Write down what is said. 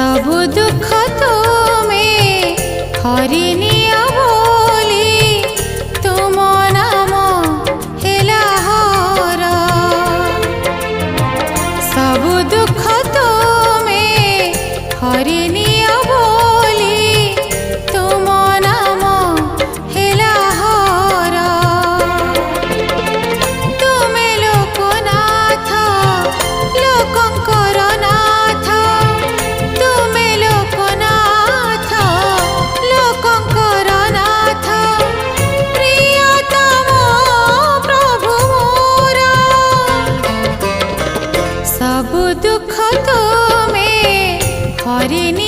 सबु दुख तुमे हरिनिया बोली तुम नाम हेला हर सबु दुख तुमे हरिनिया बोली तुम नाम हेला हर तुमे लोकनाथ लोकंकर नाथ तुमे लोकनाथ लोकंकर नाथ प्रियतम प्रभु मोर सबु दुख तुमे हरिनि